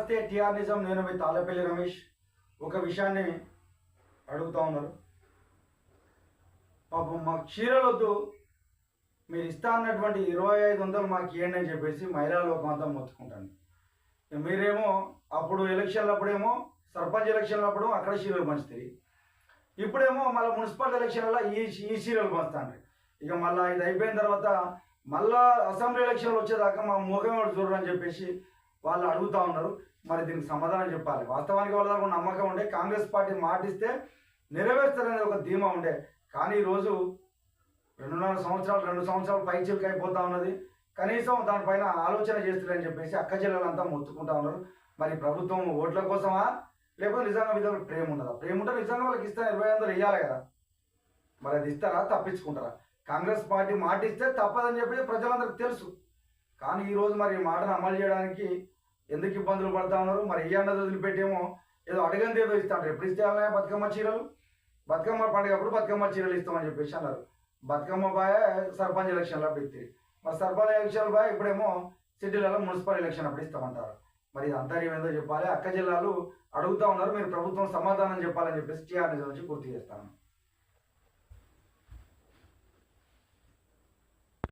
నమస్తే టిఆర్ నిజం. నేను మీ తాళ్ళపల్లి రమేష్. ఒక విషయాన్ని అడుగుతా ఉన్నారు. పాపం మాకు చీరలు వద్దు, మీరు ఇస్తా అన్నటువంటి 2500 మాకు ఇవ్వండి అని చెప్పేసి మహిళా లోకం అంతా మొత్తుకుంటాను. మీరేమో అప్పుడు ఎలక్షన్లప్పుడేమో సర్పంచ్ ఎలక్షన్లప్పుడు అక్కడ చీరలు పంచుతాయి, ఇప్పుడేమో మళ్ళీ మున్సిపల్ ఎలక్షన్లలో ఈ చీరలు పంచుతాను. ఇక మళ్ళీ ఇది అయిపోయిన తర్వాత మళ్ళా అసెంబ్లీ ఎలక్షన్లు వచ్చేదాకా మా ముఖం చూడరు అని చెప్పేసి వాళ్ళు అడుగుతూ ఉన్నారు. మరి దీనికి సమాధానం చెప్పాలి. వాస్తవానికి వాళ్ళ దగ్గర నమ్మకం ఉండే, కాంగ్రెస్ పార్టీ మాటిస్తే నెరవేర్స్తారనేది ఒక ధీమా ఉండే. కానీ ఈరోజు 2 సంవత్సరాలు పైచిలకు అయిపోతూ ఉన్నది. కనీసం దానిపైన ఆలోచన చేస్తారని చెప్పేసి అక్క చెల్లెలంతా మొత్తుకుంటా ఉన్నారు. మరి ప్రభుత్వం ఓట్ల కోసమా, లేకపోతే నిజంగా విధంగా ప్రేమ ఉన్నదా? ప్రేమ ఉంటే నిజంగా వాళ్ళకి ఇస్తారు, 2500 ఇవ్వాలి కదా. మరి అది ఇస్తారా, తప్పించుకుంటారా? కాంగ్రెస్ పార్టీ మాట ఇస్తే తప్పదని చెప్పి ప్రజలందరికీ తెలుసు. కానీ ఈరోజు మరి ఈ మాటను అమలు చేయడానికి ఎందుకు ఇబ్బందులు పడతా ఉన్నారు? మరి ఈ అన్నది వదిలిపెట్టేమో ఏదో అడగంది ఏదో ఇస్తా అంటారు. ఎప్పుడు ఇస్తే బతుకమ్మ చీరలు, బతుకమ్మ పండుగ అప్పుడు బతుకమ్మ చీరలు ఇస్తామని చెప్పేసి అన్నారు. బతుకమ్మ బాయ్ సర్పంచ్ ఎలక్షన్లు అప్పుడు ఇస్తే, మరి సర్పంచ్ ఎలక్షన్లు బాయ్ ఇప్పుడేమో సిటీలలో మున్సిపల్ ఎలక్షన్ అప్పుడు ఇస్తామంటారు. మరి ఇది అంతర్యం ఏందో చెప్పాలి. అక్క జిల్లాలు అడుగుతా ఉన్నారు. మీరు ప్రభుత్వం సమాధానం చెప్పాలని చెప్పేసి టీఆర్ నుంచి గుర్తు చేస్తాను.